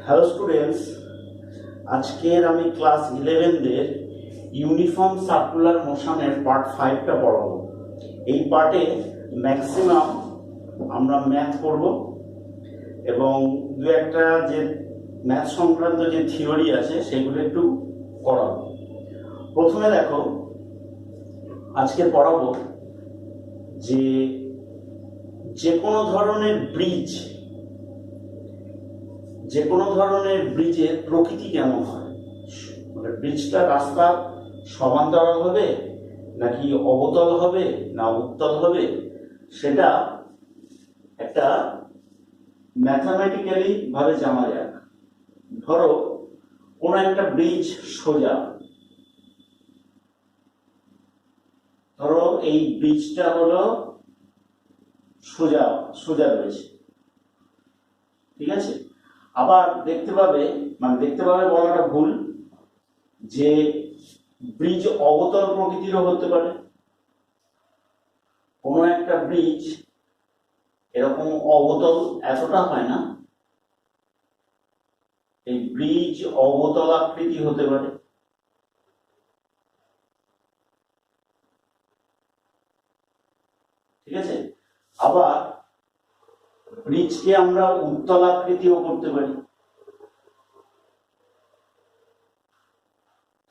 Hello students, আজকের আমি class 11 uniform circular মোশনের part 5টা পড়াবো। এই পার্টে ম্যাক্সিমাম আমরা ম্যাথ করব এবং দু একটা যে ম্যাথ সংক্রান্ত যে থিওরি আছে সেগুলো একটু করাবো। প্রথমে দেখো, আজকে পড়াবো যে কোনো ধরনের ব্রিজের প্রকৃতি কেমন হয়, মানে ব্রিজটা রাস্তা সমান্তরাল হবে নাকি অবতল হবে না উত্তল হবে, সেটা একটা ম্যাথামেটিক্যালি ভাবে জানা যাক। ধরো কোন একটা ব্রিজ সোজা, ধরো এই ব্রিজটা হলো সোজা সোজা রয়েছে, ঠিক আছে। আবার দেখতে পাবে বলাটা ভুল, যে ব্রিজ অবতল প্রকৃতিরও হতে পারে। কোনো একটা ব্রিজ এরকম অবতল এতটা হয় না, এই ব্রিজ অবতল আকৃতি হতে পারে। ঠিক আছে। আবার ব্রিজকে আমরা উত্তল আকৃতিও করতে পারি।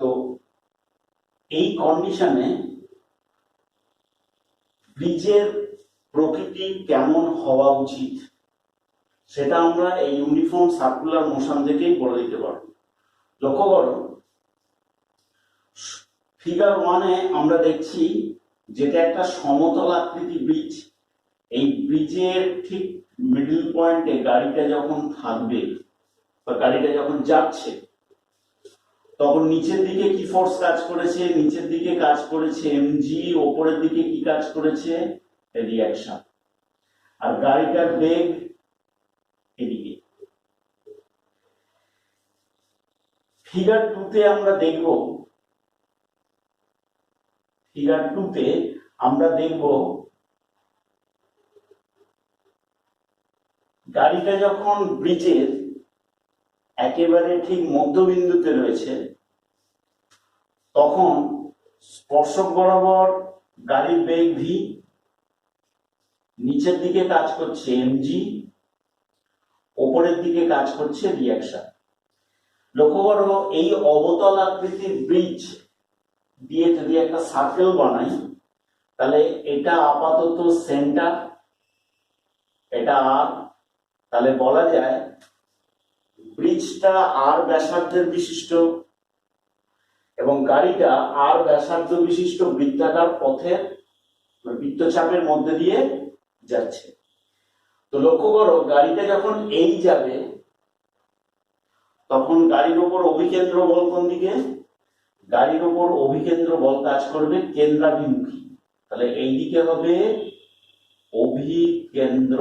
তো এই কন্ডিশনে ব্রিজের প্রকৃতি কেমন হওয়া উচিত সেটা আমরা এই ইউনিফর্ম সার্কুলার মোশন থেকেই বলে দিতে পারব। লক্ষ্য করো, ফিগার 1-এ আমরা দেখছি যেটা একটা সমতল আকৃতি ব্রিজ। এই ব্রিজের ঠিক মিডল পয়েন্টে গাড়িটা যখন থাকবে বা গাড়িটা যখন যাচ্ছে, তখন নিচের দিকে কি ফোর্স কাজ করেছে? নিচের দিকে কাজ করেছে এমজি, ওপরের দিকে কি কাজ করেছে? রিয়াকশন। আর গাড়িটার বেগ এদিকে। ফিগার 2-তে আমরা দেখব গাড়িটা যখন ব্রিজের একেবারে ঠিক মধ্যবিন্দুতে রয়েছে, তখন স্পর্শক বরাবর গাড়ির বেগ ভি, নিচের দিকে কাজ করছে এমজি, ওপরের দিকে কাজ করছে রিয়াকশন। লক্ষ্য করো, এই অবতল আকৃতির ব্রিজ দিয়ে যদি একটা সার্কেল বানাই, তাহলে এটা আপাতত সেন্টার, এটা আর, তাহলে বলা যায় ব্রিজটা আর ব্যাসার্ধের বিশিষ্ট এবং গাড়িটা আর ব্যাসার্ধ বিশিষ্ট বৃত্তাকার পথের বৃত্তচাপের মধ্যে দিয়ে যাচ্ছে। তো লক্ষ্য করো, গাড়িটা যখন এই যাবে, তখন গাড়ির উপর অভিকেন্দ্র বল কোন দিকে? গাড়ির উপর অভিকেন্দ্র বল কাজ করবে কেন্দ্রাভিমুখী, তাহলে এই দিকে হবে অভিকেন্দ্র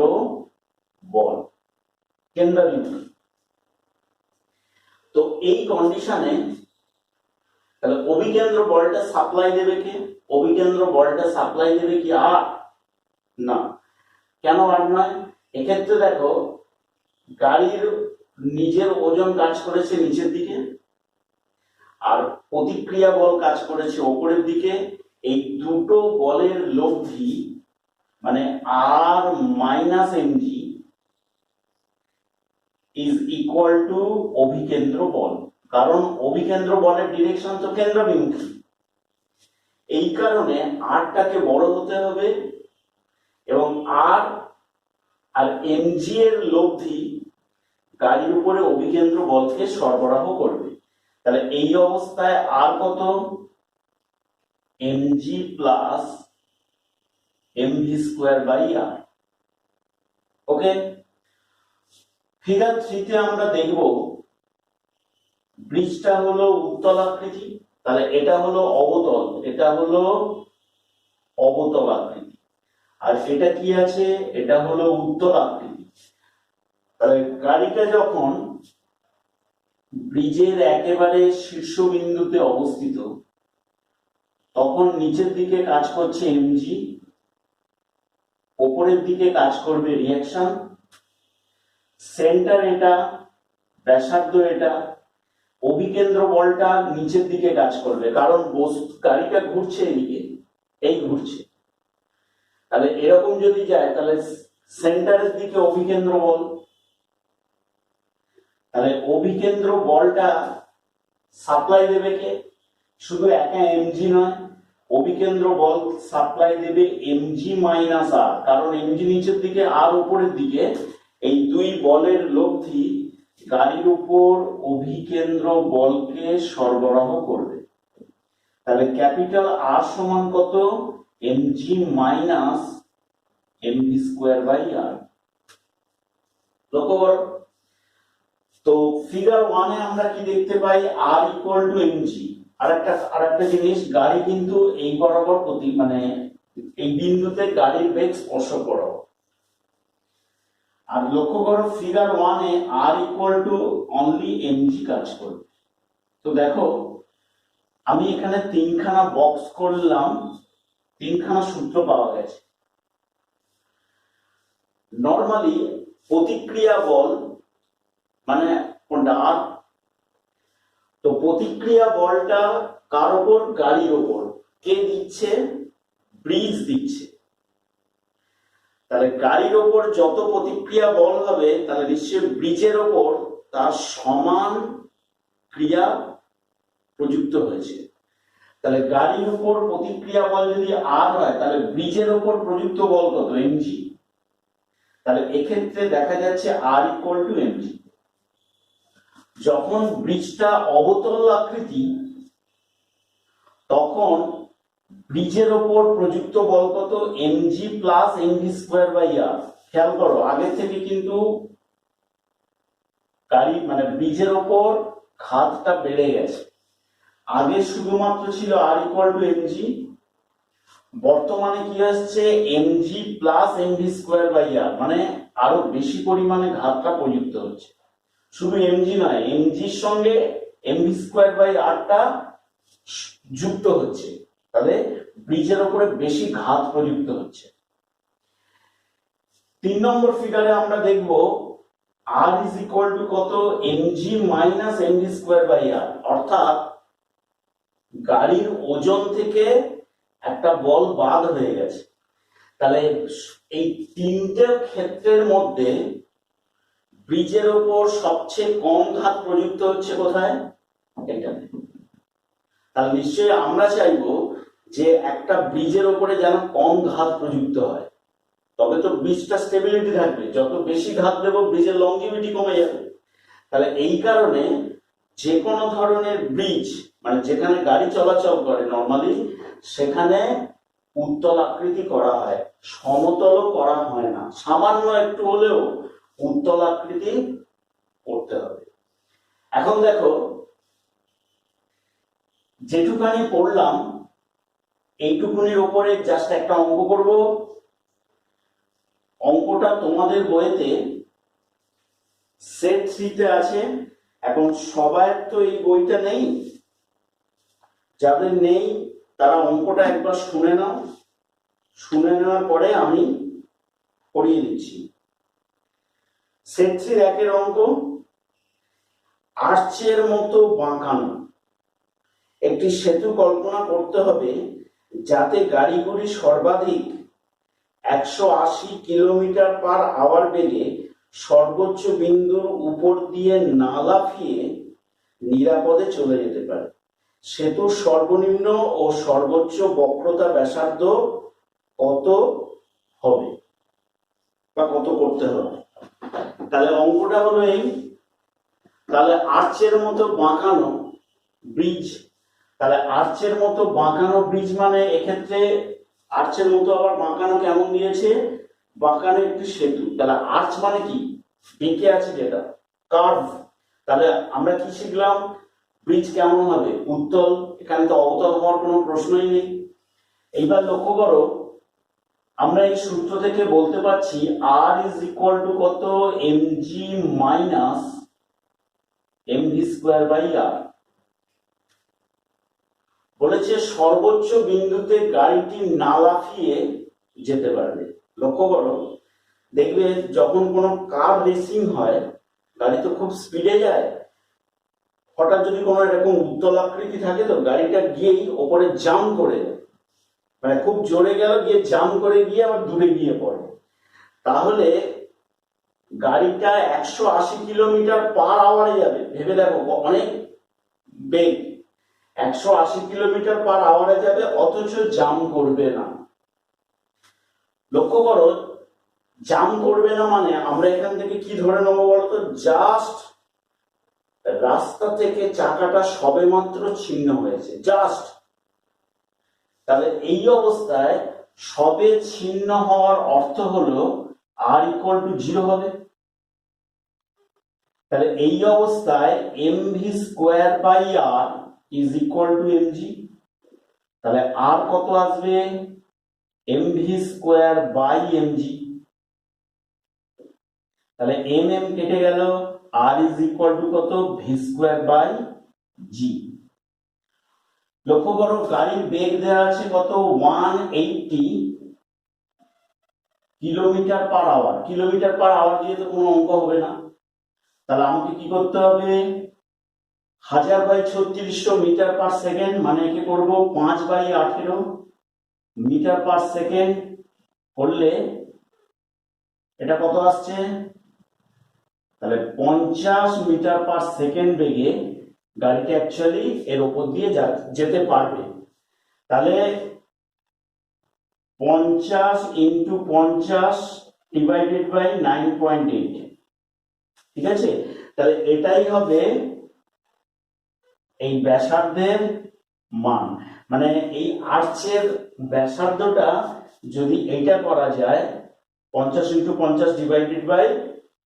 বল, কেন্দ্রাভিমুখী। তো এই কন্ডিশনে তাহলে অভিকেন্দ্র বলটা সাপ্লাই দেবে কে? অভিকেন্দ্র বলটা সাপ্লাই দেবে কি আর? না। কেন আর নয়? এক্ষেত্রে দেখো, গাড়ির নিজের ওজন কাজ করেছে নিচের দিকে আর প্রতিক্রিয়া বল কাজ করেছে ওপরের দিকে। এই দুটো বলের লব্ধি মানে R minus mg is equal to অভিকেন্দ্র বল, কারণ অভিকেন্দ্র বলের ডিরেকশন তো কেন্দ্রাভিমুখী। এই কারণে আরটাকে বড় হতে হবে এবং আর এমজি এর লব্ধি গাড়ির উপরে অভিকেন্দ্র বলকে সরবরাহ করবে। তাহলে এই অবস্থায় আর কত? Mg plus mv square by r. Okay. Figure 3-তে আমরা দেখব ব্রিজটা হলো উত্তল আকৃতি, তাহলে এটা হলো অবতল, এটা হলো অবতল আকৃতি। আর এটা কি আছে? এটা হলো উত্তল আকৃতি। তাহলে গাড়িটা যখন ব্রিজের একেবারে শীর্ষবিন্দুতে অবস্থিত, তখন নিচের দিকে কাজ করছে এমজি, ওপরের দিকে কাজ করবে রিয়াকশন, সেন্টার এটা, ব্যাসার্ধ এটা, অভিকেন্দ্র বলটা নিচের দিকে কাজ করবে, কারণ গাড়িটা ঘুরছে এদিকে, এই ঘুরছে। তাহলে এরকম যদি যায় তাহলে সেন্টারের দিকে অভিকেন্দ্র বল, তাহলে অভিকেন্দ্র বলটা সাপ্লাই দেবে কে? শুধু একা এমজি নয়, অভিকেন্দ্র বল সাপ্লাই দেবে এমজি মাইনাস আর, কারণ এমজি নিচের দিকে আর উপরের দিকে, এই দুই বলের লব্ধি গাড়ির উপর অভিকেন্দ্র বলকে সরবরাহ করবে। তাহলে ক্যাপিটাল আর সমান কত? Mg minus mv square by r. লক্ষ্য করো তো ফিগার 1 এ আমরা কি দেখতে পাই? R equal to mg. আরেকটা জিনিস, গাড়ি কিন্তু এই বরাবর মানে এই বিন্দুতে গাড়ির বেগ স্পর্শ করো। আর লক্ষ্য করো ফিগার 1 এ R equal to only mg কাজ করবে। তো দেখো আমি এখানে তিনখানা বক্স করলাম, তিনখানা সূত্র পাওয়া গেছে। নরমালি প্রতিক্রিয়া বল মানে কোনটা? আর। তো প্রতিক্রিয়া বলটা কার উপর? গাড়ির উপর। কে দিচ্ছে? ব্রিজ দিচ্ছে। তাহলে গাড়ির ওপর যত প্রতিক্রিয়া বল হবে তাহলে নিশ্চয়ই ব্রিজের ওপর তার সমান ক্রিয়া প্রযুক্ত হয়েছে। তাহলে গাড়ির উপর প্রতিক্রিয়া বল যদি আর হয় তাহলে ব্রিজের ওপর প্রযুক্ত বল কত? এমজি। তাহলে এক্ষেত্রে দেখা যাচ্ছে আর ইকুয়াল টু এমজি। যখন ব্রিজটা অবতল আকৃতি তখন ব্রিজের ওপর প্রযুক্ত বল কত? Mg plus mv square by r. খেয়াল করো আগে থেকে কিন্তু গাড়ি মানে ব্রিজের ওপর ঘাতটা বেড়ে গেছে। আগে শুধুমাত্র ছিল আর ইকুয়াল টু এমজি, বর্তমানে কি আসছে? Mg plus mv square by r, মানে আরো বেশি পরিমাণে ঘাতটা প্রযুক্ত হচ্ছে। শুধু এমজি নয়, এমজির সঙ্গে এমভি স্কোয়ার বাই আরটা যুক্ত হচ্ছে, তাহলে ব্রিজের উপরে বেশি ঘাত প্রযুক্ত হচ্ছে। 3 নম্বর ফিগারে আমরা দেখব আর ইজ ইকুয়াল টু কত? Mg minus mv square by r. অর্থাৎ গাড়ির ওজন থেকে একটা বল বাদ হয়ে গেছে। তাহলে এই তিনটে ক্ষেত্রের মধ্যে ব্রিজের উপর সবচেয়ে কম ঘাত প্রযুক্ত হচ্ছে কোথায়? এখানে। তাহলে নিশ্চয়ই আমরা চাইবো যে একটা ব্রিজের উপরে যেন কম ঘাত প্রযুক্ত হয়, তবে তো ব্রিজটা স্টেবিলিটি থাকবে। যত বেশি ঘাত দেবো ব্রিজের লংজিভিটি কমে যাবে। তাহলে এই কারণে যে কোনো ধরনের ব্রিজ মানে যেখানে গাড়ি চলাচল করে নরমালি সেখানে উত্তল আকৃতি করা হয়, সমতলও করা হয় না। সামান্য একটু হলেও উত্তল আকৃতি করতে হবে। এখন দেখো যেটুকানি পড়লাম এইটুকুনির উপরে জাস্ট একটা অঙ্ক করব। অঙ্কটা তোমাদের বইতে সেট 3 তে আছে। এখন সবার তো এই বইটা নেই, যাদের নেই তারা অঙ্কটা একবার শুনে নাও, শুনে নেওয়ার পরে আমি পড়িয়ে দিচ্ছি। সেট 3 একের অঙ্ক, আর্চের মতো বাঁকানো একটি সেতু কল্পনা করতে হবে যাতে গাড়িগুলি সর্বাধিক 180 কিলোমিটার পার আওয়ার বেগে সর্বোচ্চ বিন্দুর উপর দিয়ে না লাফিয়ে নিরাপদে চলে যেতে পারে। সেতুর সর্বনিম্ন ও সর্বোচ্চ বক্রতা ব্যাসার্ধ কত হবে বা কত করতে হবে? তাহলে অঙ্কটা হলো এই। তাহলে আর্চের মতো বাঁকানো ব্রিজ, তাহলে আর্চের মতো বাঁকানো ব্রিজ মানে এক্ষেত্রে আর্চের মতো আবার বাঁকানো কেমন দিয়েছে? বাঁকানো একটি সেতু। তাহলে আর্চ মানে কি? বেঁকে আছে যেটা, কার্ভ। তাহলে আমরা কি শিখলাম? ব্রিজ কেমন হবে? উত্তল। এখানে তো অবতল হওয়ার কোনো প্রশ্নই নেই। এইবার লক্ষ্য করো আমরা এই সূত্র থেকে বলতে পারছি আর ইজ ইকুয়াল টু কত? Mg minus mv square by r. বলেছে সর্বোচ্চ বিন্দুতে গাড়িটি না লাফিয়ে যেতে পারবে। লক্ষ্য করো দেখবে যখন কোনো কার রেসিং হয় গাড়ি তো খুব স্পিডে যায়, হঠাৎ যদি কোনো এরকম উত্তলাকৃতি থাকে তো গাড়িটা গিয়েই ওপরে জাম্প করে যায়, মানে খুব জোরে গেল গিয়ে জাম্প করে গিয়ে আবার দূরে গিয়ে পড়ে। তাহলে গাড়িটা 180 কিলোমিটার/আওয়ারে যাবে, ভেবে দেখো অনেক বেগ, 180 কিলোমিটার/আওয়ারে যাবে অথচ জাম্প করবে না। লক্ষ্য করো, জাম্প করবে না মানে আমরা এখান থেকে কি ধরে নেবো বলতো, জাস্ট রাস্তা থেকে চাকাটা সবেমাত্র ছিন্ন হয়েছে, জাস্ট। তাহলে এই অবস্থায় সবে ছিন্ন হওয়ার অর্থ হলো r=0 হবে। তাহলে এই অবস্থায় mv²/r =mg। তাহলে r কত আসবে, mv²/mg। তাহলে mm কেটে গেল, r কত, v²/g। লক্ষ্য করো গাড়ির বেগ দেওয়া আছে কত, 180 কিলোমিটার/আওয়ার। কিলোমিটার/আওয়ার দিয়ে তো কোনো অঙ্ক হবে না, তাহলে আমাকে কি করতে হবে, 1000/3600 মিটার/সেকেন্ড, মানে একে করবো 5/18 মিটার/সেকেন্ড করলে এটা কত আসছে, তাহলে 50 মিটার/সেকেন্ড বেগে গাড়িটা অ্যাকচুয়ালি এর উপর দিয়ে যেতে পারবে। তাহলে 50 × 50 / 9.8, ঠিক আছে। তাহলে এটাই হবে এই ব্যাসার্ধের মান, মানে এই আর্চের ব্যাসার্ধটা যদি এইটা করা যায় 50 × 50 /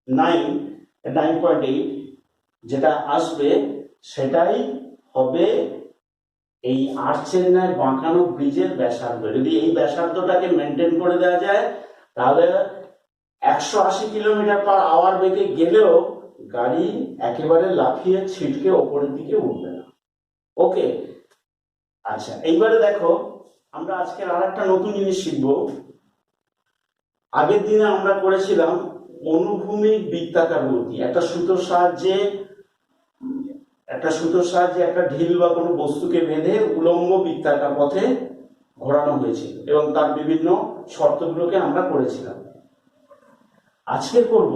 9.8, যেটা আসবে সেটাই হবে এই আর্চের ন্যায় বাঁকানো ব্রিজের ব্যাসার্ধ। যদি এই ব্যাসার্ধটাকে মেনটেন করে দেওয়া যায় তাহলে 180 কিলোমিটার/আওয়ার বেগে গেলেও গাড়ি একেবারে লাফিয়ে ছিটকে ওপরের দিকে উঠবে না। ওকে, আচ্ছা এইবারে দেখো আমরা আজকের আর একটা নতুন জিনিস শিখবো। আগের দিনে আমরা করেছিলাম অনুভূমিক বৃত্তাকার গতি, একটা সুতোর সাহায্যে একটা ঢিল বা কোনো বস্তুকে বেঁধে উলম্ব বৃত্তাকার পথে ঘোরানো হয়েছিল এবং তার বিভিন্ন শর্তগুলোকে আমরা করেছিলাম। আজকে করব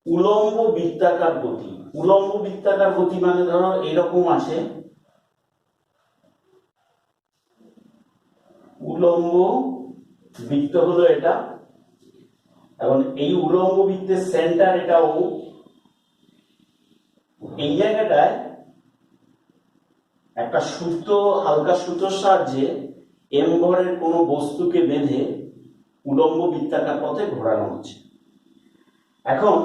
উলম্ব বৃত্তাকার গতি। উলম্ব বৃত্তাকার গতি মানে ধরো এরকম আছে, উলম্ব বৃত্ত হলো এটা, এবং এই উলম্ব বৃত্তের সেন্টার এটা ও। এই জায়গাটায় একটা সুতো, হালকা সুতোর সাহায্যে m ভরের কোনো বস্তুকে বেঁধে উলম্ব বৃত্তাকার পথে ঘোরানো হচ্ছে। এখন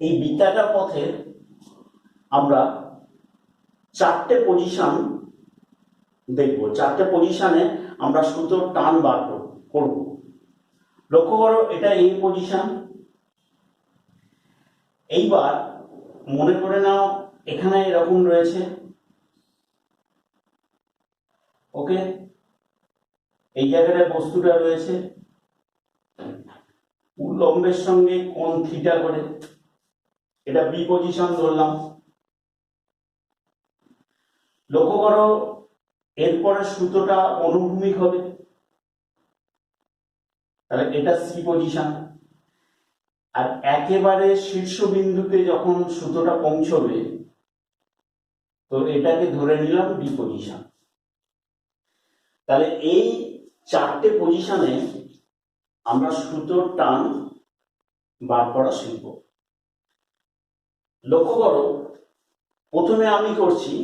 এই বৃত্তাকার পথে আমরা 4টে পজিশন দেখব, 4টে পজিশনে আমরা সুতোর টান বার করব। লক্ষ্য করো এটা এই পজিশন। এইবার মনে করে নাও এখানে এরকম রয়েছে, ওকে, এই জায়গাটায় বস্তুটা রয়েছে উল্লম্বের সঙ্গে কোণ থিটা করে, এটা বি পজিশন ধরলাম। লক্ষ্য করো এরপরে সুতোটা অনুভূমিক হবে, তাহলে এটা সি পজিশন। আর একেবারে শীর্ষবিন্দুতে যখন সুতোটা পৌঁছবে তো এটাকে ধরে নিলাম বি পজিশন। তাহলে এই 4টে পজিশনে আমরা সুতোর টান বার করা শিখব। লক্ষ্য করো প্রথমে আমি করছি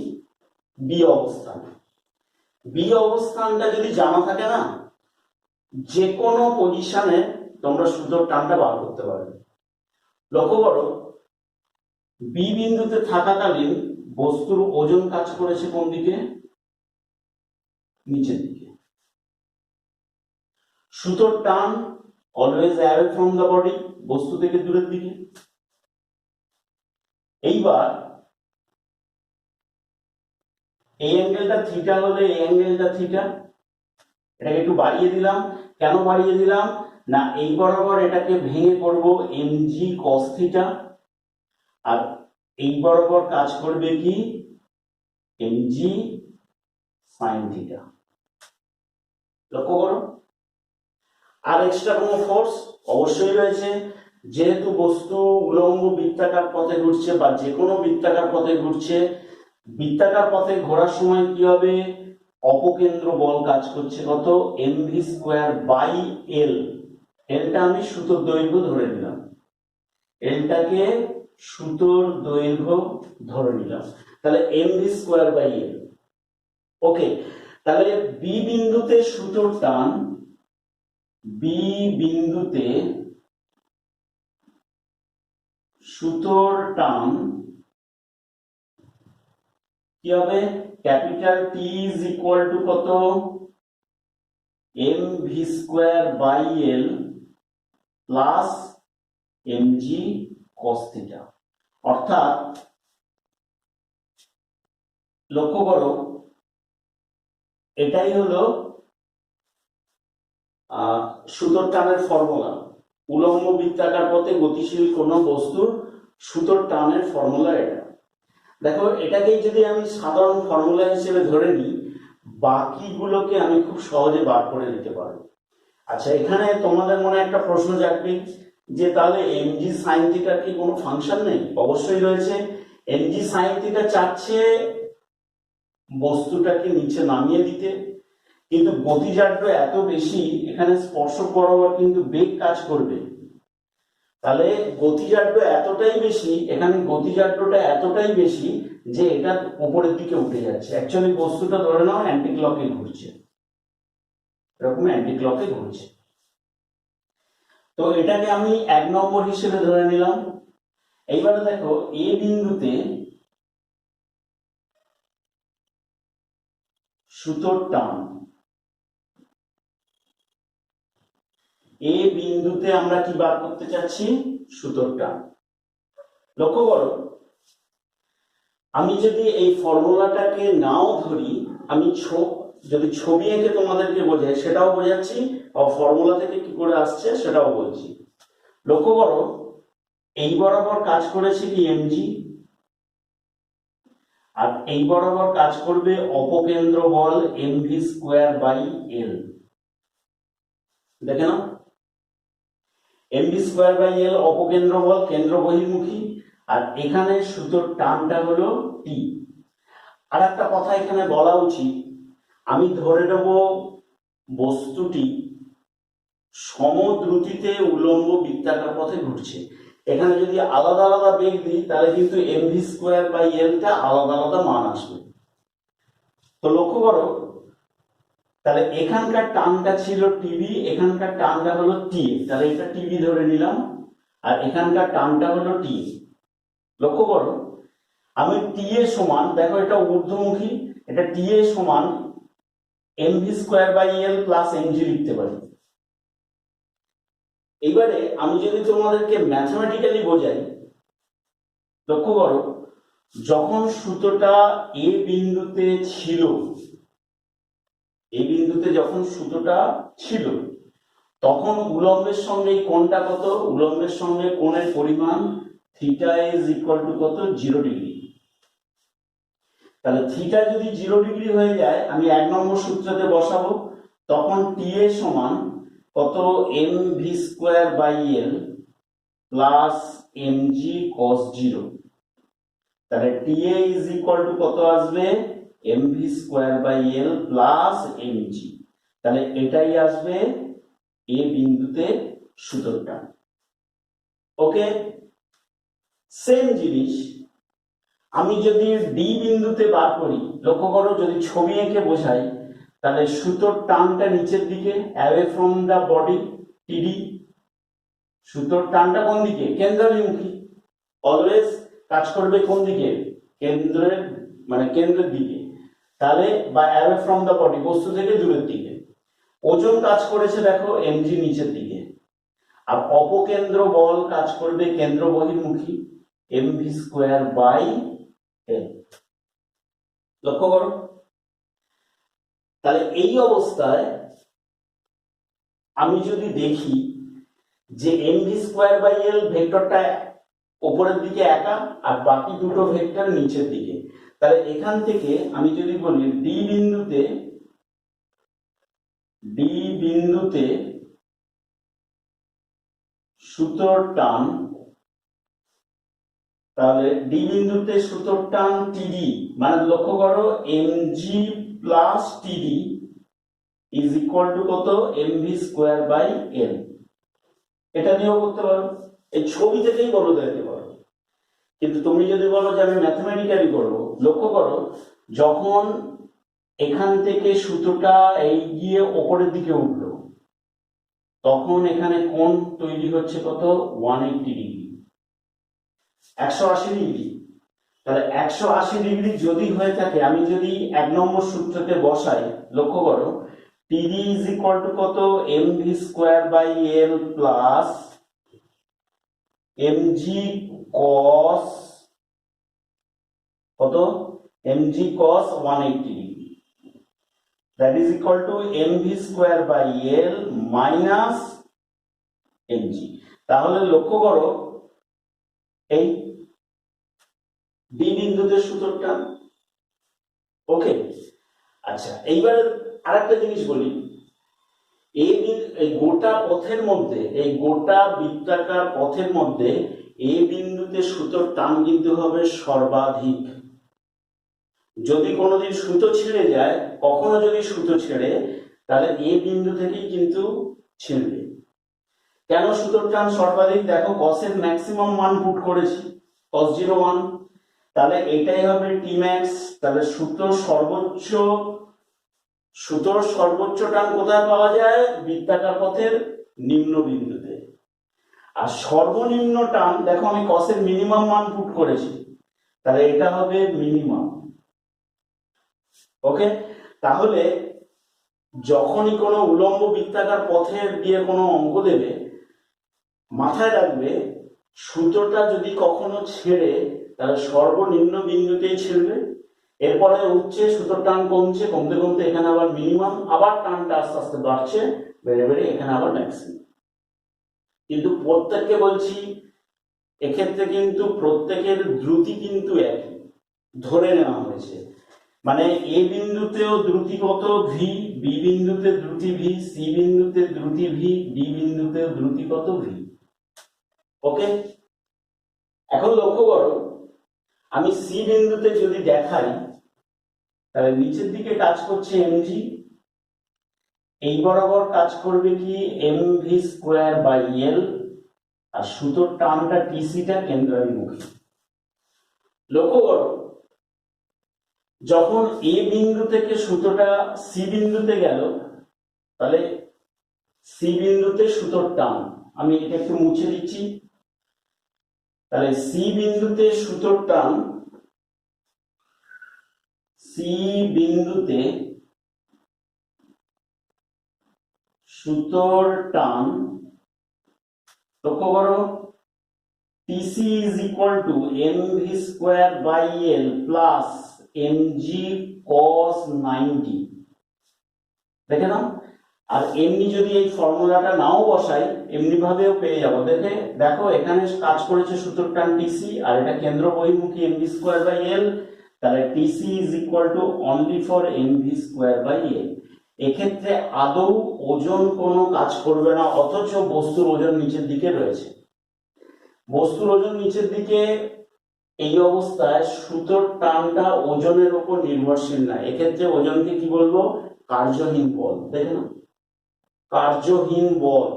বি অবস্থান। বি অবস্থানটা যদি জানা থাকে না, যে কোনো পজিশনে তোমরা সুতোর টানটা বার করতে পারবে। লক্ষ্য করো বি বিন্দুতে থাকাকালীন বস্তুর ওজন কাজ করেছে কোন দিকে, নিচের দিকে। সুতোর টান always away from the body, বস্তু থেকে দূরের দিকে। এইবার এই অ্যাঙ্গেলটা থিটা হলে এই অ্যাঙ্গেলটা থিটা, এটাকে একটু বাড়িয়ে দিলাম। কেন বাড়িয়ে দিলাম, না এই বরাবর এটাকে ভেঙে করব mg cos থিটা, আর এই বরাবর কাজ করবে কি mg sin থিটা। লক্ষ্য করো। আর এক্সট্রা কোনো ফোর্স অবশ্যই রয়েছে, যেহেতু বস্তু উলম্ব বৃত্তাকার পথে ঘুরছে বা যে কোনো বৃত্তাকার পথে ঘুরছে, বৃত্তাকার পথে ঘোরার সময় কি হবে, অপকেন্দ্র বল কাজ করছে কত mv স্কয়ার বাই l। এলটা আমি সুতোর দৈর্ঘ্য ধরে নিলাম, এলটাকে সুতোর দৈর্ঘ্য ধরে নিলাম, তাহলে mv স্কয়ার বাই l। ওকে, তাহলে বি বিন্দুতে সুতোর টান, বি বিন্দুতে সুতোর টান কি হবে, capital T is equal to কত mv square by l plus mg cos theta. অর্থাৎ লক্ষ্য করো, এটাই হলো সুতোর টানের ফর্মুলা। উলম্ব বৃত্তাকার পথে গতিশীল কোন বস্তুর সুতোর টানের ফর্মুলা এটা। দেখো, এটাকেই যদি আমি সাধারণ ফর্মুলা হিসেবে ধরে নিই, বাকিগুলোকে আমি খুব সহজে বার করে নিতে পারবো। আচ্ছা, এখানে তোমাদের মনে একটা প্রশ্ন জাগবে যে তাহলে mg sin থিটার কি কোনো ফাংশন নেই? অবশ্যই রয়েছে। mg sin থিটা চাচ্ছে বস্তুটাকে নিচে নামিয়ে দিতে, কিন্তু গতিজাড্য এত বেশি, এখানে স্পর্শক বরাবর কিন্তু বেগ কাজ করবে, তাহলে গতিজাড্য এতটাই বেশি, এখানে গতিজাড্যটা এতটাই বেশি যে এটা উপরের দিকে উঠে যাচ্ছে। অ্যাকচুয়ালি বস্তুটা ধরে নাও অ্যান্টি ক্লকে ঘুরছে, এরকম অ্যান্টি ক্লকে ঘুরছে। তো এটাকে আমি 1 নম্বর হিসেবে ধরে নিলাম। এইবারে দেখো, এ বিন্দুতে সুতোর টান, এ বিন্দুতে আমরা কি বার করতে চাচ্ছি, সুতোর টান। লক্ষ্য করো, আমি যদি এই ফর্মুলাটাকে নাও ধরি, আমি যদি ছবি এঁকে তোমাদেরকে বোঝাই সেটাও বোঝাচ্ছি, আর ফর্মুলা থেকে কি করে আসছে সেটাও বলছি। লক্ষ্য করো, এই বরাবর কাজ করেছে কি mg, আর এই বরাবর কাজ করবে অপকেন্দ্র বল mv স্কয়ার বাই l। দেখে নাও, mv স্কয়ার বাই l অপকেন্দ্র বল, কেন্দ্র বহির্মুখী, আর এখানে সুতোর টানটা হলো t। আর একটা কথা এখানে বলা উচিত, আমি ধরে নেব বস্তুটি সমদ্রুতিতে উলম্ব বৃত্তাকার পথে ঘুরছে। এখানে যদি আলাদা আলাদা বেগ দিই তাহলে কিন্তু mv স্কয়ার বাই lটা আলাদা আলাদা মান আসবে। তো লক্ষ্য করো, তাহলে এখানকার টানটা ছিল টিভি, এখানকার টানটা হলো টি, তাহলে এটা টিভি ধরে নিলাম, আর এখানকার টানটা হলো টি। লক্ষ্য করো, আমি টি এর সমান, দেখো এটা ঊর্ধ্বমুখী, এটা টি এর সমান mv square by l plus mg লিখতে পারি। এইবারে আমি যদি তোমাদেরকে ম্যাথমেটিক্যালি বোঝাই, লক্ষ্য করো, যখন সুতোটা এ বিন্দুতে ছিল, এই বিন্দুতে যখন সুতোটা ছিল, তখন উলম্বের সঙ্গে এই কোণটা কত, উলম্বের সঙ্গে কোণের পরিমাণ থিটা ইজ ইকুয়াল টু কত, 0 ডিগ্রি। তাহলে থিটা যদি 0 ডিগ্রি হয়ে যায়, আমি 1 নম্বর সূত্রতে বসাবো, তখন টি এর সমান কত, mv square by l plus mg cos 0। তাহলে T A is equal to কত আসবে, mv square by l plus mg। তাহলে এটাই আসবে এ বিন্দুতে সুতোর টান। ওকে, সেম জিনিস আমি যদি ডি বিন্দুতে বার করি, লক্ষ্য করো, যদি ছবি এঁকে বোঝাই, তাহলে সুতোর টানটা নিচের দিকে, অ্যাওয়ে ফ্রম দা বডি, টিডি। সুতোর টানটা কোন দিকে, কেন্দ্রাভিমুখী, অলওয়েজ কাজ করবে কোন দিকে, কেন্দ্রের মানে কেন্দ্রের দিকে, তাহলে বা অ্যাওয়ে ফ্রম দা বডি, বস্তু থেকে দূরের দিকে। ওজন কাজ করেছে দেখো mg নিচের দিকে, আর অপকেন্দ্র বল কাজ করবে কেন্দ্র বহির্মুখী, mv স্কয়ার বাই l। লক্ষ্য করো, তাহলে এই অবস্থায় আমি যদি দেখি যে এমভি স্কোয়ার বাই এল ভেক্টরটা উপরের দিকে একা আর বাকি দুটো ভেক্টর নিচের দিকে। তাহলে এখান থেকে আমি যদি বলি ডি বিন্দুতে সুতোর টান, তাহলে ডি বিন্দুতে সুতোর টান টিডি, মানে লক্ষ্য করো এমজি প্লাস টিডি ইজ ইকুয়াল টু কত, এমভি স্কোয়ার বাই এল। এটা দিয়েও করতে পারো, এই ছবি থেকেই বলো দিতে পারো। কিন্তু তুমি যদি বলো যে আমি ম্যাথমেটিক্যালি করবো, লক্ষ্য করো যখন এখান থেকে সুতোটা এই গিয়ে ওপরের দিকে উঠলো তখন এখানে কোণ তৈরি হচ্ছে কত, 180 ডিগ্রি, 180 ডিগ্রি। তাহলে 180 ডিগ্রি যদি হয়ে থাকে, আমি যদি 1 নম্বর সূত্রতে বসাই, লক্ষ্য করো টিডি ইজ ইকুয়াল টু কত, mv square by l plus mg cos কত, mg cos 180 degree, that is equal to mv square by l minus mg. তাহলে লক্ষ্য করো এই ডি বিন্দুতে সূত্রটা। ওকে, আচ্ছা এইবার আরেকটা জিনিস বলি, এই গোটা পথের মধ্যে, এই গোটা বৃত্তাকার পথের মধ্যে এ বিন্দুতে সুতোর টান কিন্তু হবে সর্বাধিক। যদি কোনোদিন সুতো ছিঁড়ে যায়, কখনো যদি সুতো ছেড়ে, তাহলে এ বিন্দু থেকেই কিন্তু ছিঁড়বে। কেন সুতোর টান সর্বাধিক? দেখো কসের ম্যাক্সিমাম মান পুট করেছি, cos 01, তাহলে এটাই হবে টি ম্যাক্স। তাহলে সুতোর সর্বোচ্চ টান কোথায় পাওয়া যায়? বৃত্তাকার পথের নিম্ন বিন্দুতে। আর সর্বনিম্ন টান, দেখো আমি কসের মিনিমাম মান পুট করেছি, তাহলে এটা হবে মিনিমাম। ওকে, তাহলে যখনই কোনো উলম্ব বৃত্তাকার পথের দিয়ে কোনো অঙ্ক দেবে, মাথায় রাখবে সুতোটা যদি কখনো ছেড়ে তাহলে সর্বনিম্ন বিন্দুতেই ছেড়বে, এরপরে উঠছে সুতোর টান কমছে, কমতে কমতে এখানে আবার মিনিমাম, আবার টানটা আস্তে আস্তে বাড়ছে, বেড়ে বেড়ে এখানে আবার ম্যাক্সিমাম। কিন্তু প্রত্যেককে বলছি, এক্ষেত্রে কিন্তু প্রত্যেকের দ্রুতি কিন্তু একই ধরে নেওয়া হয়েছে, মানে এ বিন্দুতেও দ্রুতি কত, ভি, বি বিন্দুতে দ্রুতি ভি, সি বিন্দুতে দ্রুতি ভি, ডি বিন্দুতে দ্রুতি কত, ভি। ওকে, এখন লক্ষ্য করো আমি সি বিন্দুতে যদি দেখাই, তাহলে নিচের দিকে কাজ করছে এমজি, এই বরাবর কাজ করবে কি এমভি স্কোয়ার বাই এল, আর সুতোর টানটা টিসিটা কেন্দ্রাভিমুখী। লক্ষ্য করো যখন এ বিন্দু থেকে সুতোটা সি বিন্দুতে গেল, তাহলে সি বিন্দুতে সুতোর টান, আমি এটা একটু মুছে দিচ্ছি, তাহলে সি বিন্দুতে সুতোর টান, সি বিন্দুতে সুতোর টান, লক্ষ্য করো TC is equal to mv square by l plus mg cos 90, দেখে নাও। আর এমনি যদি এই ফর্মুলাটা নাও বসাই, এমনি ভাবেও পেয়ে যাবো। দেখো এখানে কাজ করেছে সুতোর টান টিসি, আর এটা কেন্দ্র বহির্মুখী এমভি স্কোয়ার বাই এল, তাহলে TC is equal to only for mv square by L. এক্ষেত্রে আদৌ ওজন কোনো কাজ করবে না, অথচ বস্তুর ওজন নিচের দিকে রয়েছে। বস্তুর ওজন নিচের দিকে, এই অবস্থায় সুতোর টানটা ওজনের উপর নির্ভরশীল না, এক্ষেত্রে ওজনকে কি বলবো, কার্যহীন বল। দেখে না, কার্যহীন বল।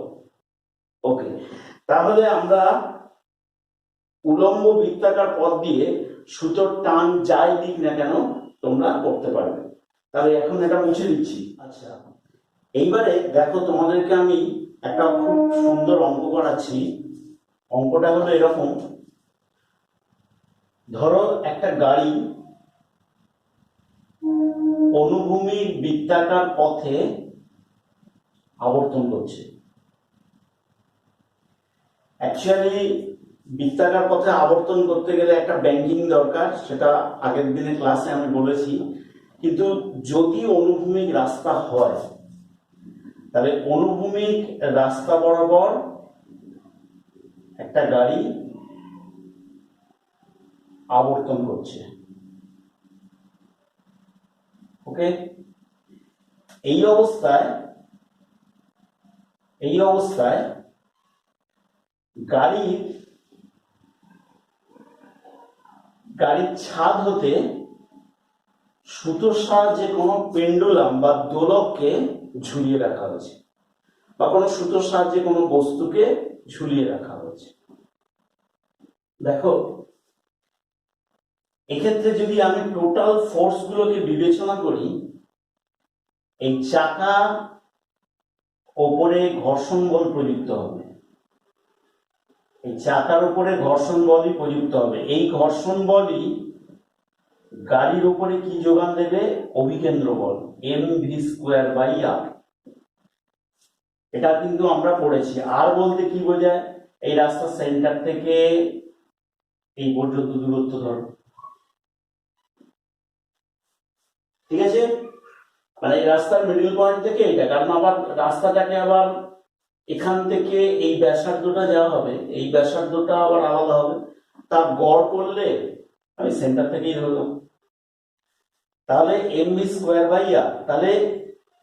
ওকে, তাহলে আমরা উলম্ব বৃত্তাকার পথ দিয়ে সুতোর টান যাই দিক না কেন তোমরা করতে পারবে। তাহলে এখন এটা মুছে দিচ্ছি। আচ্ছা, এইবারে দেখো তোমাদেরকে আমি একটা খুব সুন্দর অঙ্ক করাচ্ছি। অঙ্কটা হলো এরকম, ধরো একটা গাড়ি অনুভূমিক বৃত্তাকার পথে আবর্তন করছে। অ্যাকচুয়ালি বৃত্তাকার পথে আবর্তন করতে গেলে একটা ব্যাংকিং দরকার, সেটা আগের দিনের ক্লাসে আমি বলেছি। কিন্তু যদি অনুভূমিক রাস্তা হয়, তাহলে অনুভূমিক রাস্তা বরাবর একটা গাড়ি আবর্তন করছে। ওকে, এই অবস্থায় গাড়ির ছাদ হতে সুতোর সাহায্যে কোনো পেন্ডুলাম বা দোলককে ঝুলিয়ে রাখা হয়েছে, বা কোনো সুতোর সাহায্যে কোনো বস্তুকে ঝুলিয়ে রাখা হয়েছে। দেখো, এক্ষেত্রে যদি আমি টোটাল ফোর্স গুলোকে বিবেচনা করি, এই চাকা ওপরে ঘর্ষণ বল প্রযুক্ত হবে, এই চাকার উপরে ঘর্ষণ বলই প্রযুক্ত হবে। এই ঘর্ষণ বলই গাড়ির উপরে কি যোগান দেবে? অভিকেন্দ্র বল, mv²/r। এটা কিন্তু আমরা পড়েছি। আর বলতে কি বোঝায়? এই রাস্তার সেন্টার থেকে এই পর্যন্ত দূরত্ব ধরো, ঠিক আছে? মানে এই রাস্তার মিডল পয়েন্ট থেকে এটা, কারণ আবার রাস্তাটাকে আবার এখান থেকে এই ব্যাসার্ধটা যাওয়া হবে, এই ব্যাসার্ধটা আবার আলাদা হবে, তার গড় করলে আমি সেন্টার থেকেই ধরলাম। তাহলে mv²/r, তাহলে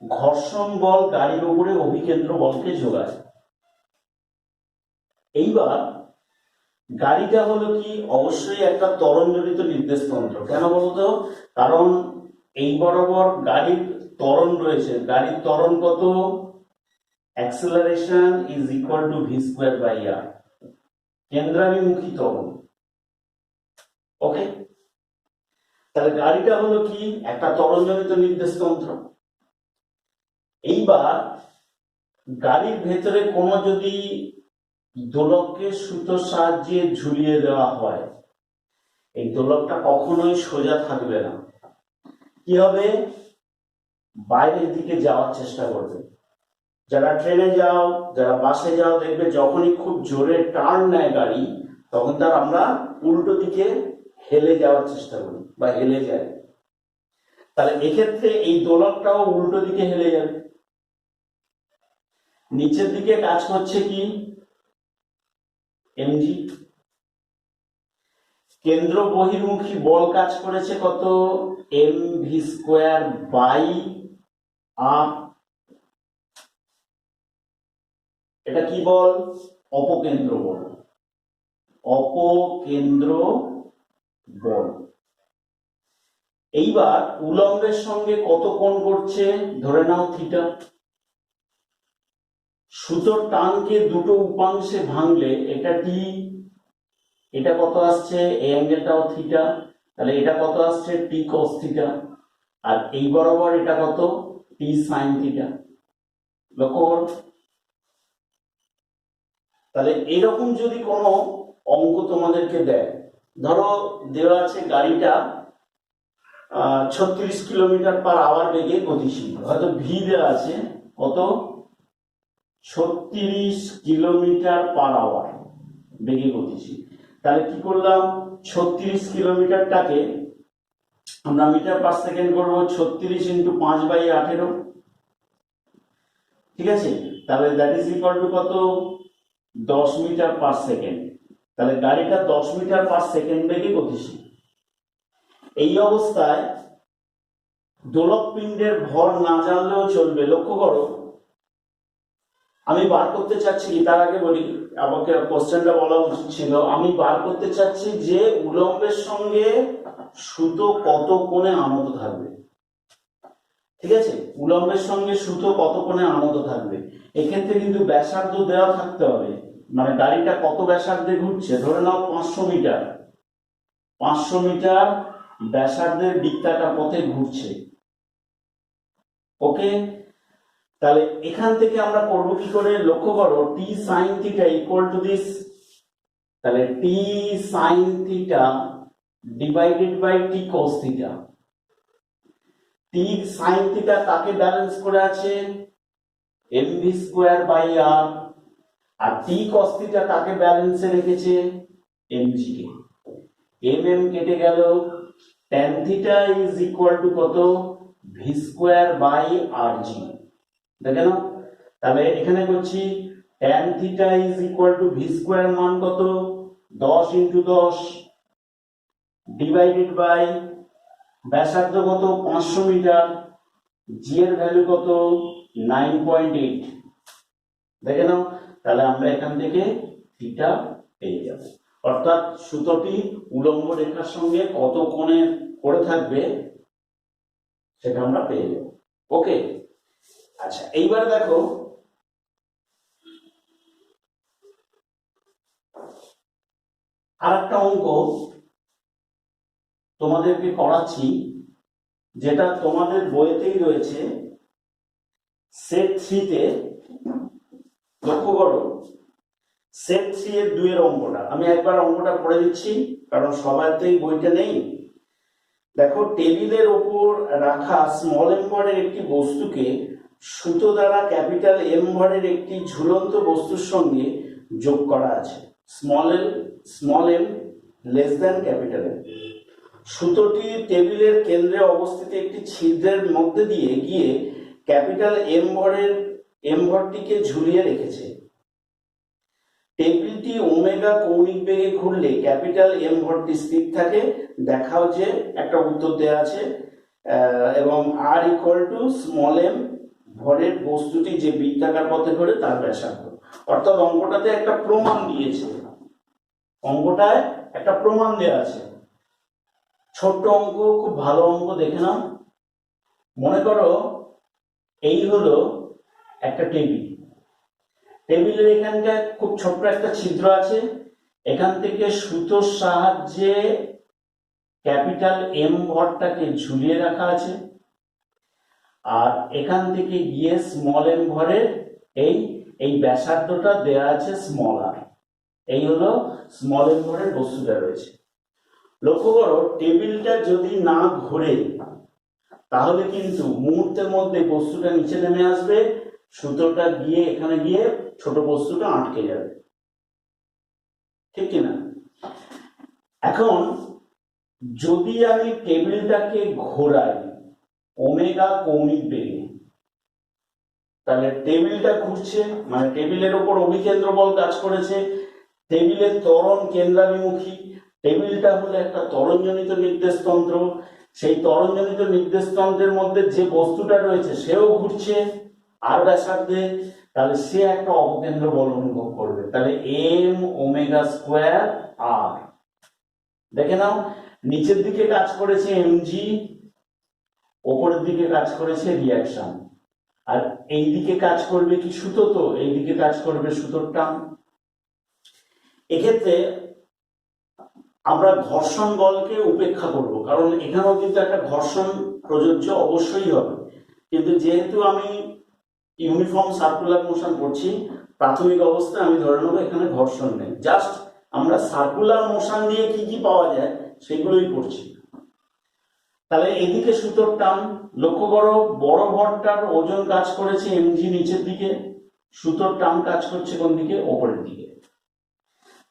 ঘর্ষণ বল গাড়ির উপরে অভিকেন্দ্র বলকে যোগায়। এইবার গাড়িটা হলো কি? অবশ্যই একটা ত্বরণজনিত নির্দেশতন্ত্র। কেন বলতো? কারণ এই বরাবর গাড়ির ত্বরণ রয়েছে। গাড়ির ত্বরণ কত? Acceleration is equal two v²/r, কেন্দ্রাভিমুখী ত্বরণ। ওকে, তাহলে গাড়িটা হলো কি? একটা ত্বরণজনিত নির্দেশতন্ত্র। এইবার গাড়ির ভেতরে কোনো যদি দোলককে সুতোর সাহায্যে ঝুলিয়ে দেওয়া হয়, এই দোলকটা কখনোই সোজা থাকবে না। কি হবে? বাইরের দিকে যাওয়ার চেষ্টা করবে। যারা ট্রেনে যাও, যারা বাসে যাও, দেখবে যখনই খুব জোরে টার্ন নেয় গাড়ি, তখন তার আমরা উল্টো দিকে হেলে যাওয়ার চেষ্টা করি বা হেলে যায়। তাহলে এক্ষেত্রে এই দোলকটাও উল্টো দিকে হেলে যাবে। নিচের দিকে কাজ করছে কি? mg। কেন্দ্র বহির্মুখী বল কাজ করেছে কত? mv²/r। এটা কি বল? অপকেন্দ্র বল, অপকেন্দ্র বল। এইবার উলম্বের সঙ্গে কত কোণ করছে? ধরে নাও থিটা। সুতোর টানকে দুটো উপাংশে ভাঙলে এটা টি, এটা কত আসছে? এই অ্যাঙ্গেলটাও থিটা, তাহলে এটা কত আসছে? টি কস থিটা। আর এই বরাবর এটা কত? টি সাইন থিটা। লক্ষ্য করো। তাহলে এরকম যদি কোনো অঙ্ক তোমাদেরকে দেয়, ধরো দেওয়া আছে গাড়িটা 36 কিলোমিটার/আওয়ার বেগে গতিশীল, হয়তো ভি দেওয়া আছে কত? 36 কিলোমিটার/আওয়ার বেগে গতিশীল। তাহলে কি করলাম? 36 কিলোমিটারটাকে আমরা মিটার পার সেকেন্ড করবো, 36 × 5/18, ঠিক আছে? তাহলে দ্যাট ইজ ইকুয়াল টু কত? 10 মিটার পার সেকেন্ড। তাহলে গাড়িটা 10 মিটার পার সেকেন্ড বেগে গতিশীল। এই অবস্থায় দোলক পিণ্ডের ভর না জানলেও চলবে। লক্ষ্য করো, আমি বার করতে চাচ্ছি কি? তার আগে বলি, আমাকে কোশ্চেনটা বলা উচিত ছিল। আমি বার করতে চাচ্ছি যে উলম্বের সঙ্গে সুতো কত কোণে আনত থাকবে, ঠিক আছে? উলম্বের সঙ্গে সুতো কত কোণে আনত থাকবে। এক্ষেত্রে কিন্তু ব্যাসার্ধ দেওয়া থাকতে হবে, মানে গাড়িটা কত ব্যাসার্ধে ঘুরছে। ধরে নাও 500 মিটার, 500 মিটার ব্যাসার্ধের বৃত্তাকার পথে ঘুরছে। ওকে, তাহলে এখান থেকে আমরা করব কি করে? লক্ষ্য করো, T sine theta equal to this. তাহলে T sine theta divided by T cos theta. T sine theta কাকে ব্যালেন্স করে আছে? mv²/r। আর টি কস থিটা কাকে ব্যালেন্সে রেখেছে? mg কে। mm কেটে গেল, tan theta is equal to কত? v²/rg। দেখে নাও, তাহলে এখানে করছি tan theta is equal two V square মান কত 10 ইন্টু 10 ডিভাইডেড বাই ব্যাসার্ধ কত 500 মিটার, জি এর ভ্যালু কত 9.8। দেখে নাও, তাহলে আমরা এখান থেকে থিটা পেয়ে যাব। অর্থাৎ সুতোটি উলম্ব রেখার সঙ্গে কত কোণে করে থাকবে সেটা আমরা পেয়ে যাব। ওকে, আচ্ছা এইবার দেখো আর একটা অঙ্ক তোমাদেরকে করাচ্ছি, যেটা তোমাদের বইতেই রয়েছে সেট 3 তে। লক্ষ্য করো, সেট 3 এর 2 এর অঙ্কটা আমি একবার অঙ্কটা পড়ে দিচ্ছি, কারণ সবাইতেই বইটা নেই। দেখো, টেবিলের ওপর রাখা স্মল এম ভরের একটি বস্তুকে সুতো দ্বারা ক্যাপিটাল এম ভরের একটি ঝুলন্ত বস্তুর সঙ্গে যোগ করা আছে। Small m less than capital M. সুতোটি টেবিলের কেন্দ্রে অবস্থিত একটি ছিদ্রের মধ্যে দিয়ে গিয়ে ক্যাপিটাল এম ভরটিকে ঝুলিয়ে রেখেছে। টেবিলটি ওমেগা কৌণিক বেগে ঘুরলে ক্যাপিটাল এম ভরটি স্থির থাকে। দেখাও যে একটা উত্তর দেওয়া আছে, এবং আর ইকুয়াল টু স্মল এম ভরের বস্তুটি যে বৃত্তাকার পথে ঘোরে তার ব্যাসার্ধ। অর্থাৎ অঙ্কটাতে একটা প্রমাণ দিয়েছে, অঙ্কটায় একটা প্রমাণ দেওয়া আছে। ছোট্ট অঙ্ক, খুব ভালো অঙ্ক, দেখে নাও। মনে করো এই হলো একটা টেবিল, টেবিলের এখানটায় খুব ছোট্ট একটা ছিদ্র আছে, এখান থেকে সুতোর সাহায্যে ক্যাপিটাল এম ভরটাকে ঝুলিয়ে রাখা আছে, আর এখান থেকে গিয়ে স্মল এম ভরের এই ব্যাসার্ধটা দেয়া আছে স্মল আর। এই হলো স্মল এম ভরের বস্তুটা রয়েছে। লক্ষ্য করো, টেবিলটা যদি না ঘোরে তাহলে কিন্তু মুহূর্তের মধ্যে বস্তুটা নিচে নেমে আসবে, সুতোটা গিয়ে এখানে গিয়ে ছোট বস্তুটা আটকে যাবে, ঠিক কিনা? এখন যদি আমি টেবিলটাকে ঘোরাই ওমেগা কৌণিক বেগে, তাহলে টেবিলটা ঘুরছে, মানে টেবিলের উপর অভিকেন্দ্র বল কাজ করেছে, টেবিলের ত্বরণ কেন্দ্রাভিমুখী। টেবিলটা হলো একটা ত্বরণজনিত নির্দেশতন্ত্র, সেই ত্বরণজনিত নির্দেশতন্ত্রের মধ্যে যে বস্তুটা রয়েছে সেও ঘুরছে আর ব্যাসার্ধে, তাহলে সে একটা অবকেন্দ্র বল অনুভব করবে। তাহলে এম ওমেগা স্কোয়ার আর। দেখে নাও, নিচের দিকে কাজ করেছে এমজি, ওপরের দিকে কাজ করেছে রিয়াকশন, আর এই দিকে কাজ করবে কি সুতো, তো এই দিকে কাজ করবে সুতোর টান। এক্ষেত্রে আমরা ঘর্ষণ বলকে উপেক্ষা করব, কারণ এখানেও কিন্তু একটা ঘর্ষণ প্রযোজ্য অবশ্যই হবে, কিন্তু যেহেতু আমি ইউনিফর্ম সার্কুলার মোশন করছি, প্রাথমিক অবস্থায় আমি ধরে নেবো এখানে ঘর্ষণ নেই, জাস্ট আমরা সার্কুলার মোশন দিয়ে কি কি পাওয়া যায় সেগুলোই করছি। তাহলে এদিকে সুতোর টান, লক্ষ্য করো বড় ভরটার ওজন কাজ করেছে এমজি নিচের দিকে, সুতোর টান কাজ করছে কোন দিকে, ওপরের দিকে।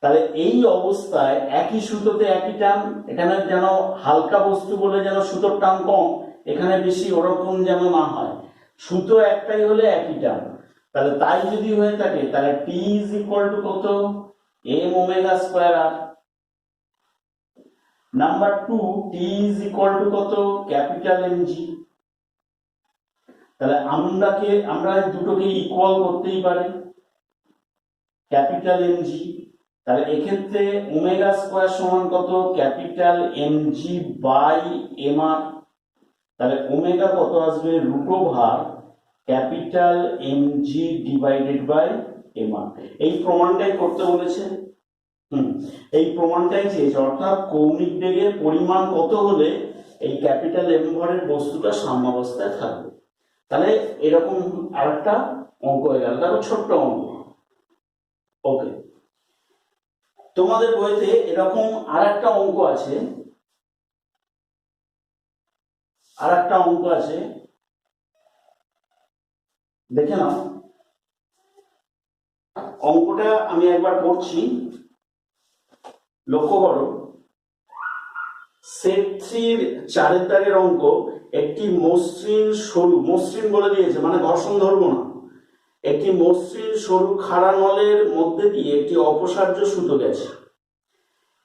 তাহলে এই অবস্থায় একই সুতোতে একই টান, এখানে যেন হালকা বস্তু বলে যেন সুতোর টান কম, এখানে বেশি, ওরকম যেন না হয়। সুতো একটাই হলে একই টান, তাহলে তাই যদি হয়ে থাকে তাহলে টি ইজ ইকুয়াল টু কত, M omega square R. Number 2, T is equal to কত, ক্যাপিটাল এমজি। তাহলে আমরা দুটোকে ইকুয়াল করতেই পারি, ক্যাপিটাল এমজি। তাহলে এক্ষেত্রে ওমেগা স্কোয়ার সমান কত, capital mg by m r. তাহলে ওমেগা কত আসবে, root over capital mg divided by m r. এই প্রমাণটাই করতে বলেছে, এই প্রমাণটাই চেয়েছে, অর্থাৎ কৌণিক বেগের পরিমাণ কত হলে এই ক্যাপিটাল এম ভরের বস্তুটা সাম্যাবস্থায় থাকবে। তাহলে এরকম আরেকটা অঙ্ক হয়ে গেল, দেখো ছোট্ট অঙ্ক। ওকে, তোমাদের বইতে এরকম আরেকটা অঙ্ক আছে, দেখে নাও। অঙ্কটা আমি একবার পড়ছি, লক্ষ্য করো। সেট 3 4 দাগের অঙ্ক, একটি মসৃণ সরু, মসৃণ বলে দিয়েছে মানে ঘর্ষণ ধরবো না, একটি মসৃণ সরু খাড়া নলের মধ্যে দিয়ে একটি অপসার্য সুতো গেছে।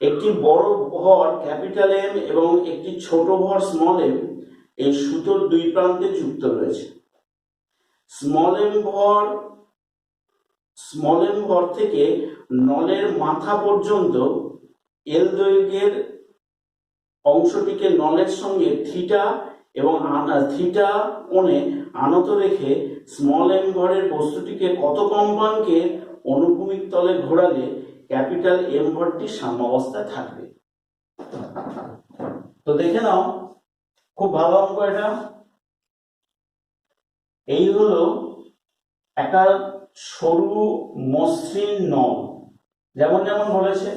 একটি বড় ভর ক্যাপিটাল এম এবং একটি ছোট ভর স্মল এম এই সুতোর দুই প্রান্তে যুক্ত রয়েছে। স্মল এম ভর থেকে নলের মাথা পর্যন্ত এল দৈর্ঘ্যের অংশটিকে নলের সঙ্গে থিটা এবং থিটা কোণে আনত রেখে স্মল এম ভরের বস্তুটিকে কত কম্পাঙ্কে অনুভূমিক তলে ঘোরালে ক্যাপিটাল এম ভরটি সাম্যাবস্থায় থাকবে। তো দেখে নাও, খুব ভালো অঙ্ক এটা। এই হলো একটা সরু মসৃণ নল, যেমন যেমন বলেছে।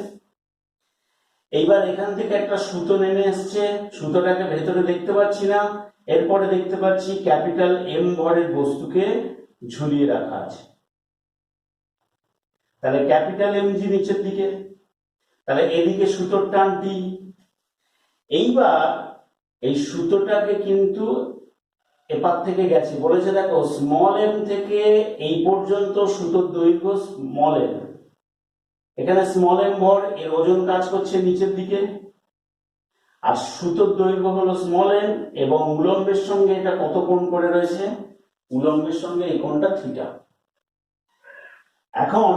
এইবার এখান থেকে একটা সুতো নেমে এসছে, সুতোটাকে ভেতরে দেখতে পাচ্ছি না, এরপরে দেখতে পাচ্ছি ক্যাপিটাল এম ভরের বস্তুকে ঝুলিয়ে রাখা আছে। তাহলে ক্যাপিটাল এম জি নিচের দিকে, তাহলে এদিকে সুতোর টান টি। এইবার এই সুতোটাকে কিন্তু এপার থেকে গেছে, বলেছে দেখো স্মল এম থেকে এই পর্যন্ত সুতোর দৈর্ঘ্য স্মল এম, এখানে স্মল এম ভর, এর ওজন কাজ করছে নিচের দিকে, আর সুতোর দৈর্ঘ্য হলো স্মল এম এবং উলম্বের সঙ্গে এটা কত কোণ করে রয়েছে, উলম্বের সঙ্গে এই কোণটা থিটা। এখন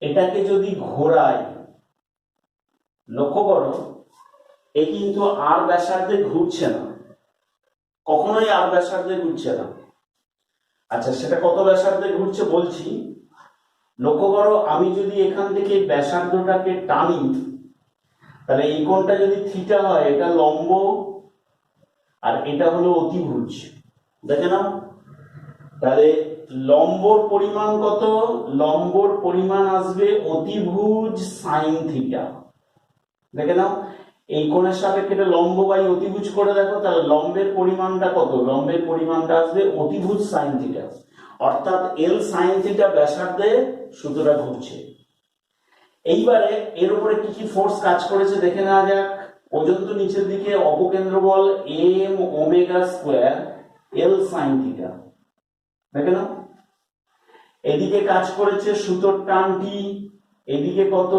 এটাকে যদি ঘোরাই, লক্ষ্য করো এ কিন্তু আর ব্যাসার্ধে ঘুরছে না, কখনোই আর ব্যাসার্ধে ঘুরছে না। আচ্ছা, সেটা কত ব্যাসার্ধে ঘুরছে বলছি। লক্ষ্য করো, আমি যদি এখান থেকে ব্যাসার্ধটাকে টানি, তাহলে এই কোণটা যদি থিটা হয়, এটা লম্ব আর এটা হলো অতিভুজ, দেখে নাও। তাহলে লম্বর পরিমাণ কত? লম্বর পরিমাণ আসবে অতিভুজ সাইন থিটা, দেখে নাও। এই কোণের সাপেক্ষে এটা লম্ব বাই অতিভুজ করে দেখো, তাহলে লম্বের পরিমাণটা কত? লম্বের পরিমাণটা আসবে অতিভুজ সাইন থিটা, অর্থাৎ এল সাইন থিটা ব্যাসার্ধে সুতোটা ঘুরছে। এইবারে এর উপরে কি কি ফোর্স কাজ করেছে দেখে নেওয়া যাক। ওজন তো নিচের দিকে, অপকেন্দ্র বল m omega square l sine theta, দেখে নাও। এদিকে কাজ করেছে সুতোর টান টি, এদিকে কত?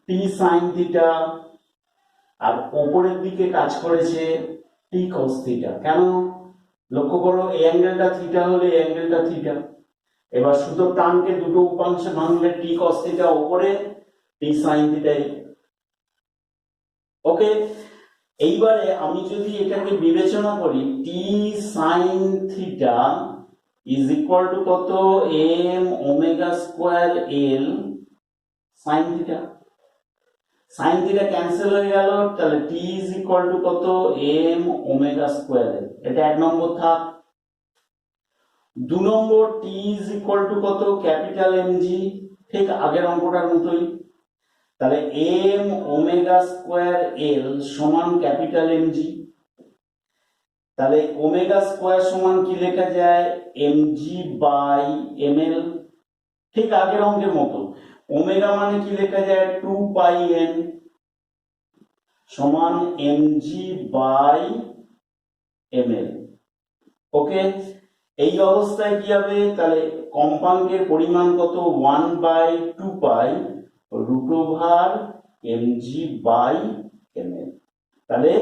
টি সাইন থিটা, আর উপরের দিকে কাজ করেছে টি কস থিটা। কেন? লক্ষ্য করো, এই অ্যাঙ্গেলটা থিটা হলে এই অ্যাঙ্গেলটা থিটা। এবার সুতোর টানকে দুটো উপাংশে ভাঙলে টি কস থিটা উপরে, টি সাইন থিটা। ওকে, এইবারে আমি যদি এটাকে বিবেচনা করি, T sine theta is equal to কত? M omega square l sine theta. Sine theta cancel হয়ে গেল, তাহলে টি ইজ ইকুয়াল টু কত? M omega square l. এটা এক নম্বর থাক। দু নম্বর, টি ইজ ইকুয়াল টু কত? ক্যাপিটাল এম জি, ঠিক আগের অঙ্কটার মতোই। তাহলে এম ওমেগা স্কোয়ার এল সমান ক্যাপিটাল এম জি। তাহলে ওমেগা স্কোয়ার সমান কি লেখা যায়? M G by M L, ঠিক আগের অঙ্কের মতো। ওমেগা মানে কি লেখা যায়? 2 পাই এন সমান m G by M l. Okay, এই অবস্থায় কি হবে? তাহলে কম্পাঙ্কের পরিমাণ কত? 1 by 2 pi root over m G by M l. তাহলে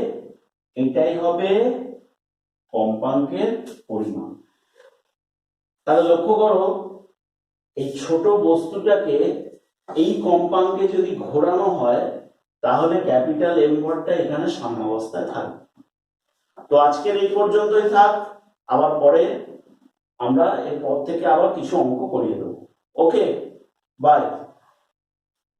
এটাই হবে কম্পাঙ্কের পরিমাণ। তাহলে লক্ষ্য করো, এই ছোট বস্তুটাকে এই কম্পাঙ্কে যদি ঘোরানো হয়, তাহলে ক্যাপিটাল এম ভরটা এখানে সাম্যাবস্থায় থাকবে। তো আজকের এই পর্যন্তই থাক, আবার পরে আমরা এরপর থেকে আবার কিছু অঙ্ক করিয়ে দেবো। ওকে, বাই।